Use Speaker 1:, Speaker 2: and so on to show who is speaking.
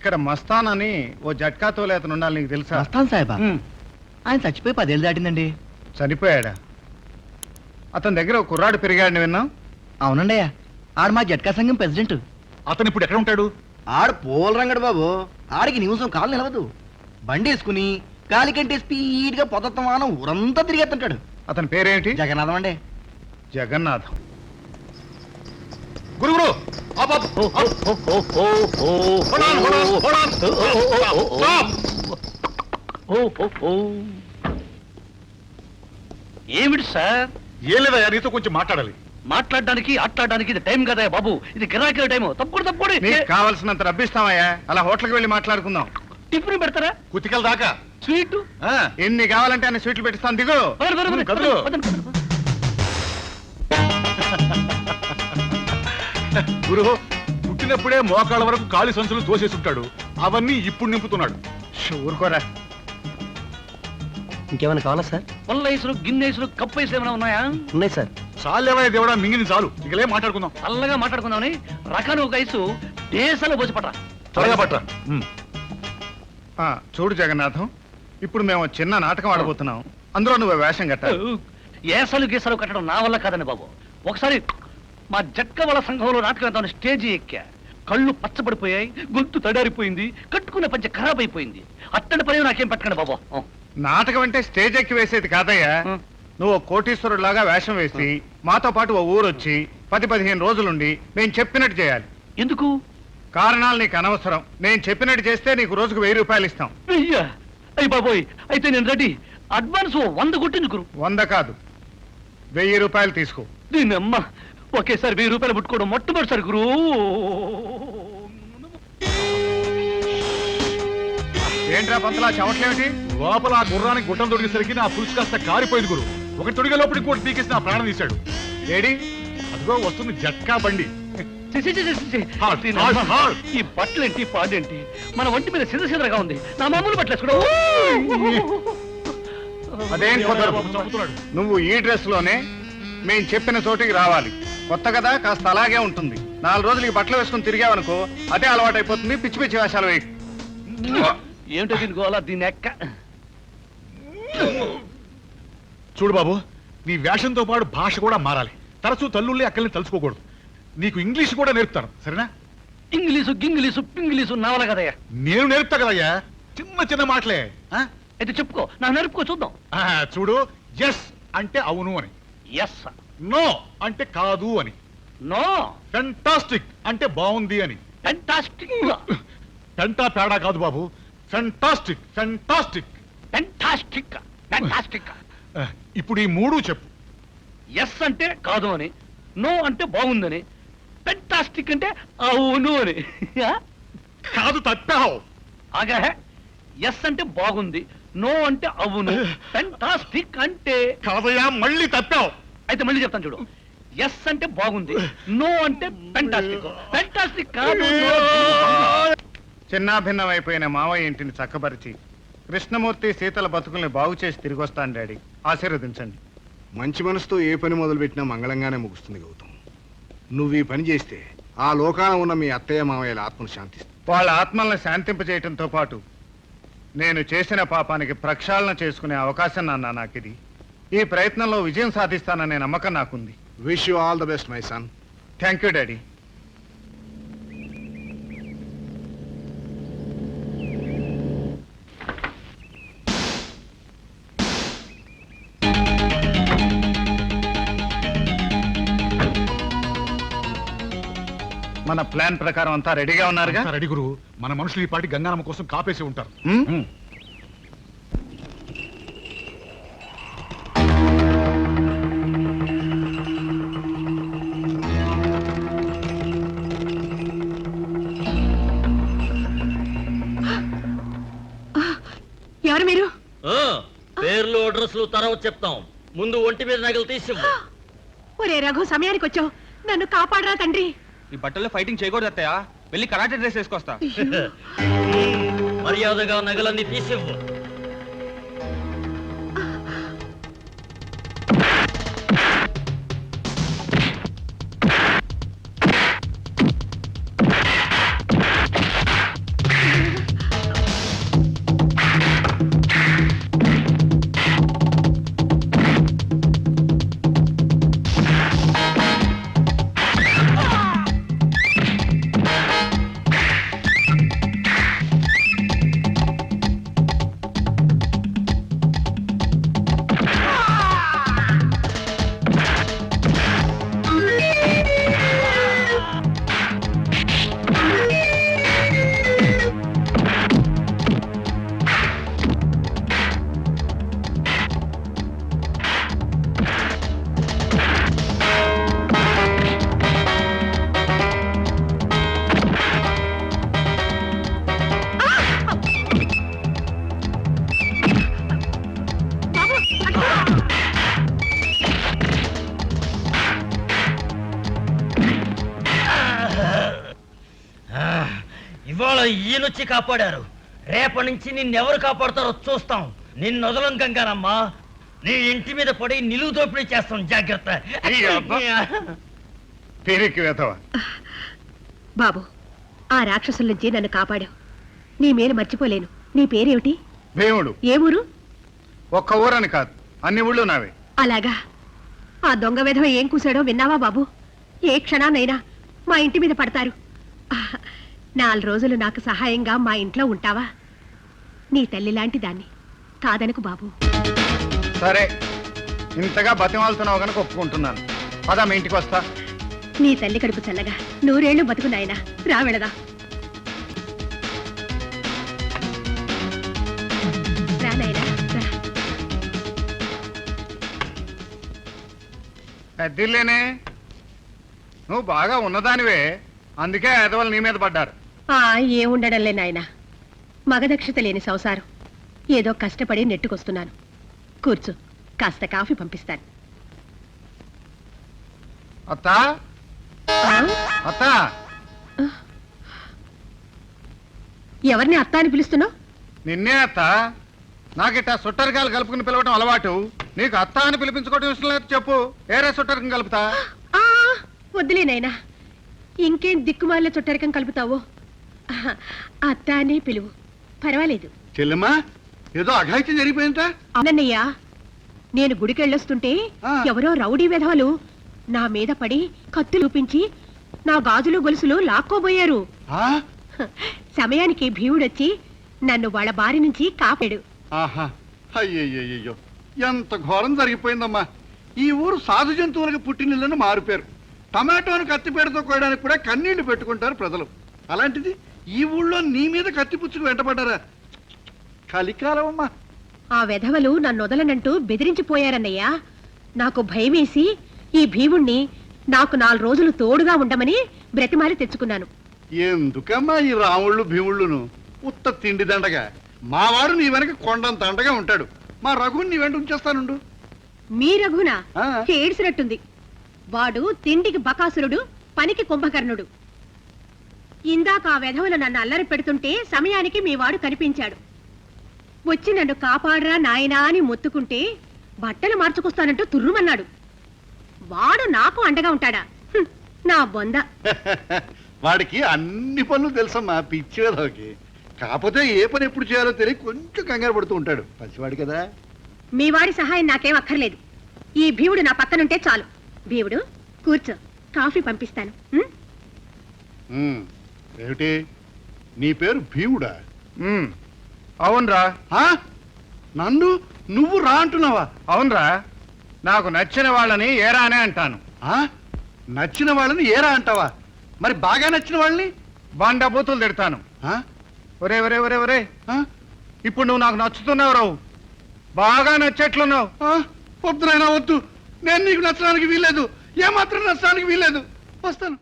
Speaker 1: ఇక్కడ మస్తాన్ అని ఓ జట్కా తోలే అతను ఉండాలి, నీకు తెలుసా?
Speaker 2: మస్తాన్ సాహెబా? ఆయన చచ్చిపోయి 10 ఏళ్ళు దాటిందండి.
Speaker 1: చనిపోయాడా? అతని దగ్గర ఒక కుర్రాడు పెరిగాడని విన్నాం.
Speaker 2: అవునండి అయ్యా, ఆడు మా జట్కా సంఘం ప్రెసిడెంట్.
Speaker 3: అతను ఇప్పుడు ఎక్కడ ఉంటాడు?
Speaker 2: ఆడు పోల రంగడు బాబు. ఆడికి నిమిషం కాలు నిలవదు. బండి వేసుకుని గాలి కంటే స్పీడ్ గా పొదత్తమానం ఊరంతా తిరిగేస్తుంటాడు.
Speaker 1: అతని పేరేంటి?
Speaker 2: జగన్నాథం అండి.
Speaker 1: జగన్నాథం.
Speaker 3: గురుగురు
Speaker 4: ఏమిటి సార్?
Speaker 3: ఏం లేదా, నీతో కొంచెం మాట్లాడాలి.
Speaker 4: మాట్లాడడానికి ఆట్లాడడానికి ఇది టైం కదా బాబు, ఇది గిరాకీ టైం. తప్పుడు
Speaker 1: నీకు కావాల్సినంత రబ్బిస్తామయ్యా, అలా హోటల్కి వెళ్ళి మాట్లాడుకుందాం.
Speaker 4: టిఫిన్ పెడతారా?
Speaker 3: కుతికల దాకా
Speaker 4: స్వీట్
Speaker 1: ఎన్ని కావాలంటే అన్ని స్వీట్లు పెట్టిస్తాను, దిగు.
Speaker 3: కదులు. గురు పుట్టినప్పుడే మోకాళ్ళ వరకు కాలి సంచులు తోసేసుంటాడు, అవన్నీ ఇప్పుడు నింపుతున్నాడు.
Speaker 1: ఊరుకోరా.
Speaker 2: ఇంకేమైనా కావాలా సార్?
Speaker 4: పల్లైసులు గిన్నెసులు కప్పైసులు ఏమైనా ఉన్నాయా?
Speaker 2: ఉన్నాయి సార్.
Speaker 3: చాలేవయ్య దేవుడా, మింగిని చాలు, ఇకలే మాట్లాడుకుందాం.
Speaker 4: చల్లగా మాట్లాడుకుందామని రకాలు ఒక ఐసు దేశాలు పోసి పట్ట.
Speaker 3: త్వరగా పట్ట.
Speaker 1: చూడు జగన్నాథం, ఇప్పుడు మేము చిన్న నాటకం ఆడబోతున్నాం, అందులో నువ్వు వేషం కట్టాలి.
Speaker 4: ఏసలు గీసలు కట్టడం నా వల్ల కాదండి బాబు. ఒకసారి మా జట్క వాళ్ళ సంఘంలో నాటకం వేద్దామని స్టేజీ ఎక్కా, కళ్ళు పచ్చబడిపోయాయి, గొంతు తడారిపోయింది, కట్టుకున్న పంచ ఖరాబ్ అయిపోయింది. అట్టడి పని నాకేం పట్టకండి బాబు.
Speaker 1: నాటకం అంటే స్టేజ్ ఎక్కి వేసేది కాదయ్యా. నువ్వు కోటీశ్వరుడు లాగా వేషం వేసి మాతో పాటు ఓ ఊరు వచ్చి 10-15 రోజులుండి నేను చెప్పినట్టు చేయాలి.
Speaker 4: ఎందుకు?
Speaker 1: కారణాలు నీకు అనవసరం. నేను చెప్పినట్టు చేస్తే నీకు రోజుకు 1000 రూపాయలు ఇస్తాం.
Speaker 4: అయ్యి బాబోయ్, అయితే నేను రెడీ. అడ్వాన్స్ 100 కొట్టింది గురు.
Speaker 1: 100 కాదు, 1000 రూపాయలు తీసుకో.
Speaker 4: దీని అమ్మ, ఒకేసారి 1000 రూపాయలు పుట్టుకోవడం మొట్టమొదటిసారి గురు.
Speaker 1: ఏంట్రా పంతలా చెవట్లేమిటి?
Speaker 3: లోపల ఆ గుర్రానికి గుట్టం తొడిగేసరికి నా పులుసు కాస్త కారిపోయింది గురు. ఒకటి తొడిగే లోపలికి ఇంకోటి పీకేసి నా ప్రాణం తీశాడు.
Speaker 1: ఏడి?
Speaker 3: అదిగో వస్తుంది జట్కా బండి.
Speaker 4: ఈ బట్టలేంటి పాడేంటి, మన ఒంటి మీద సిద్ధసిద్ధగా ఉంది. నా మామూలు బట్టలు వేసుకోవడం.
Speaker 1: అదేం కుదరదు. నువ్వు ఈ డ్రెస్ లోనే మేము చెప్పిన చోటికి రావాలి. కొత్త కదా, కాస్త అలాగే ఉంటుంది. 4 రోజులకి బట్టలు వేసుకుని తిరిగావనుకో, అదే అలవాటు అయిపోతుంది. పిచ్చి పిచ్చి వేషాలు వేయి.
Speaker 4: ఏమిటో దీని గోలా, దీని ఎక్క.
Speaker 3: చూడు బాబు, నీ వేషంతో పాటు భాష కూడా మారాలి. తరచూ తల్లుల్ని అక్కల్ని తలుచుకోకూడదు. నీకు ఇంగ్లీష్ కూడా నేర్పుతాను, సరేనా?
Speaker 4: ఇంగ్లీషు గింగ్లీషు పింగ్లీషు నావల కదయ్యా.
Speaker 3: నేను నేర్పుతా కదయ్యా, చిన్న చిన్న మాటలే.
Speaker 4: అయితే చెప్పుకో, నాకు నేర్పుకో చూద్దాం.
Speaker 3: చూడు, ఎస్ అంటే అవును అని,
Speaker 4: ఎస్.
Speaker 3: నో అంటే కాదు అని,
Speaker 4: నో.
Speaker 3: ఫెంటాస్టిక్ అంటే బాగుంది అని.
Speaker 4: ఫెంటాస్టిక్.
Speaker 3: పెంటా పేడా కాదు బాబు, ఫెంటాస్టిక్ ఫెంటాస్టిక్
Speaker 4: ఫెంటాస్టిక్ ఫెంటాస్టిక్.
Speaker 3: ఇప్పుడు ఈ 3 చెప్పు.
Speaker 4: ఎస్ అంటే కాదు అని, నో అంటే బాగుందని, ఫెంటాస్టిక్ అంటే అవును అని.
Speaker 3: కాదు, తప్పావు.
Speaker 4: ఆగా, ఎస్ అంటే బాగుంది, నో అంటే అవును, ఫెంటాస్టిక్ అంటే
Speaker 3: కాదయ్యా, మళ్ళీ తప్పావు.
Speaker 4: అయితే మళ్ళీ చెప్తాను చూడు. ఎస్ అంటే బాగుంది, నో అంటే ఫెంటాస్టిక్. ఫెంటాస్టిక్ కాదు.
Speaker 1: చిన్నాభిన్నమైపోయిన మావయ్య ఇంటిని చక్కబరిచి కృష్ణమూర్తి సీతల బతుకుల్ని బాగు చేసి తిరిగి వస్తాను డాడీ. ఆశీర్వదించండి.
Speaker 5: మంచి మనసుతో ఏ పని మొదలుపెట్టినా మంగళంగానే ముగుస్తుంది గౌతమ్. నువ్వు ఈ పని చేస్తే ఆ లోకాన ఉన్న మీ అత్తయ్య మామయ్యల ఆత్మను శాంతిస్తుంది.
Speaker 1: వాళ్ళ ఆత్మల్ని శాంతింపజేయటంతో పాటు నేను చేసిన పాపానికి ప్రక్షాళన చేసుకునే అవకాశం నాన్న నాకిది. ఈ ప్రయత్నంలో విజయం సాధిస్తాననే నమ్మకం నాకుంది.
Speaker 5: Wish you all the best my son.
Speaker 1: Thank you daddy. మన ప్లాన్ ప్రకారం అంతా రెడీగా ఉన్నారుగా?
Speaker 3: రెడీ గురు. మన మనుషులు ఈ పాటి గంగానమ్మ కోసం కాపేసి ఉంటారు.
Speaker 6: ఎవరు మీరు?
Speaker 7: పేర్లు అడ్రస్లు తర్వాత చెప్తాం, ముందు ఒంటి మీద నగలు తీసివ్వు.
Speaker 6: ఒరే రఘు, సమయానికి వచ్చావు. నన్ను కాపాడరా తండ్రి.
Speaker 2: ఈ బట్టల్లో ఫైటింగ్ చేయకూడదు అత్తయ్య, వెళ్ళి కరాటే డ్రెస్ వేసుకొస్తా.
Speaker 7: మర్యాదగా నగలన్నీ తీసివ్వు. ఈయనొచ్చి కాపాడారు. రేపటి నుంచి నిన్నెవరు కాపాడతారో చూస్తాం. నిన్ను వదలం గంగానమ్మా. నీ ఇంటి మీద పడి నిలువు దోపిడీ చేస్తాం. జాగ్రత్త.
Speaker 1: ఈ అబ్బా. పేరెక్కి వేతవా
Speaker 6: బాబు, ఆ రాక్షసుల నుంచి నన్ను కాపాడావు. నీ మేలు మర్చిపోలేను. నీ పేరేమిటి?
Speaker 1: భీముడు.
Speaker 6: ఏ ఊరు?
Speaker 1: ఒక్క ఊరని కాదు, అన్ని ఊళ్ళు నావే.
Speaker 6: అలాగా. ఆ దొంగ విధవ ఏం కూశాడో విన్నావా బాబు? ఏ క్షణాన్నైనా మా ఇంటి మీద పడతారు. 4 రోజులు నాకు సహాయంగా మా ఇంట్లో ఉంటావా? నీ తల్లి లాంటి దాన్ని కాదనకు బాబు.
Speaker 1: సరే, ఇంతగా బతిమాలుతున్నావు కనుక ఒప్పుకుంటున్నాను. పదా, మీ ఇంటికి వస్తా.
Speaker 6: నీ తల్లి కడుపు చల్లగా 100 ఏళ్ళు బతుకు నాయనా. రా వెళదా. రా నాయనా, రా.
Speaker 1: పెద్దిల్లేనే, నువ్వు బాగా ఉన్నదానివే, అందుకే ఎదవలు నీ మీద పడ్డారు.
Speaker 6: ఏముండడంలే నాయనా. మగదక్షత లేని సంసారం. ఏదో కష్టపడి నెట్టుకొస్తున్నాను. కూర్చో, కాస్త కాఫీ పంపిస్తాను.
Speaker 1: అత్తా,
Speaker 6: ఆ?
Speaker 1: అత్తా.
Speaker 6: ఎవరిని అత్త అని పిలుస్తున్నావు?
Speaker 1: నిన్నే అత్త. నాకిట్టా సుట్టరికాయలు కలుపుకుని పిలవటం అలవాటు. నీకు అత్త అని పిలిపించుకోవటం ఇష్టం లేదు చెప్పు. ఏరే సుట్టరికం కలుపుతా.
Speaker 6: వద్దులే నాయనా, ఇంకేం దిక్కుమాల చుట్టరికం కలుపుతావో. అత్త అనే పిలువు, పర్వాలేదు.
Speaker 5: చెల్లెమ్మా, ఏదో అఘాయిత్యం జరిగిపోయిందా?
Speaker 6: అవునన్నయ్యా, నేను గుడికెళ్ళొస్తుంటే
Speaker 5: ఆ.
Speaker 6: ఎవరో రౌడీ విధవలు నా మీద పడి కత్తులు చూపించి నా గాజులు గొలుసులు లాక్కోబోయారు. సమయానికి భీముడొచ్చి నన్ను వాళ్ళ బారి నుంచి కాపాడు.
Speaker 5: ఆహా, అయ్యయ్యో, ఎంత ఘోరం జరిగిపోయిందమ్మా. ఈ ఊరు సాధు జంతువులకు పుట్టినిల్లని మారుపేరు. టమాటోను కత్తిపేటతో కోయడానికి కూడా కన్నీళ్లు పెట్టుకుంటారు ప్రజలు. అలాంటిది ఈ ఊళ్ళో నీ మీద కత్తిపుచ్చుకు వెంటపడ్డారా? కలికాలం అమ్మా.
Speaker 6: ఆ వెధవలు నన్ను వదలనంటూ బెదిరించిపోయారన్నయ్యా. నాకు భయమేసి ఈ భీముణ్ణి నాకు 4 రోజులు తోడుగా ఉండమని బ్రతిమాలి తెచ్చుకున్నాను.
Speaker 5: ఎందుకమ్మా ఈ రాముళ్ళు భీముళ్ళును? ఉత్త తిండి దండగా. మావాడు నీ వెనక కొండంత అండగా ఉంటాడు. మా రఘుని నీ వెంట ఉంచేస్తానుండు.
Speaker 6: మీ రఘునా?
Speaker 5: ఆ.
Speaker 6: ఏడ్చినట్టుంది. వాడు తిండికి బకాసురుడు, పనికి కుంభకర్ణుడు. ఇందాక ఆ వెధవలు నన్ను అల్లరి పెడుతుంటే సమయానికి మీ వాడు కనిపించాడు. వచ్చి నన్ను కాపాడరా నాయనా అని మొత్తుకుంటే బట్టలు మార్చుకొస్తానంటూ తుర్రుమన్నాడు. వాడు నాకు అండగా ఉంటాడా? నా బొంద.
Speaker 5: వాడికి అన్ని పనులు తెలుసమ్మా, పిచ్చేదోకి. కాకపోతే ఏ పని ఎప్పుడు చేయాలో తెలియ కొంచెం కంగారు పడుతూ ఉంటాడు. పసివాడు కదా.
Speaker 6: మీ వాడి సహాయం నాకేం అక్కర్లేదు. ఈ భీముడు నా పక్కనుంటే చాలు. భీముడు, కూర్చో, కాఫీ పంపిస్తాను.
Speaker 5: ఏమిటి, నీ పేరు భీముడా?
Speaker 1: అవునరా.
Speaker 5: నన్ను నువ్వు రా అంటున్నావా?
Speaker 1: అవునరా, నాకు నచ్చిన వాళ్ళని ఏరానే అంటాను.
Speaker 5: నచ్చిన వాళ్ళని ఏరా అంటావా? మరి బాగా నచ్చిన వాళ్ళని
Speaker 1: బండ బూతులు తిడతాను. ఒరే ఒరే ఒరే ఒరే, ఇప్పుడు నువ్వు నాకు నచ్చుతున్నావు రావు. బాగా నచ్చేట్లున్నావు.
Speaker 5: వద్దునైనా వద్దు. నేను నీకు నచ్చడానికి వీల్లేదు. ఏమాత్రం నచ్చడానికి వీల్లేదు. వస్తాను.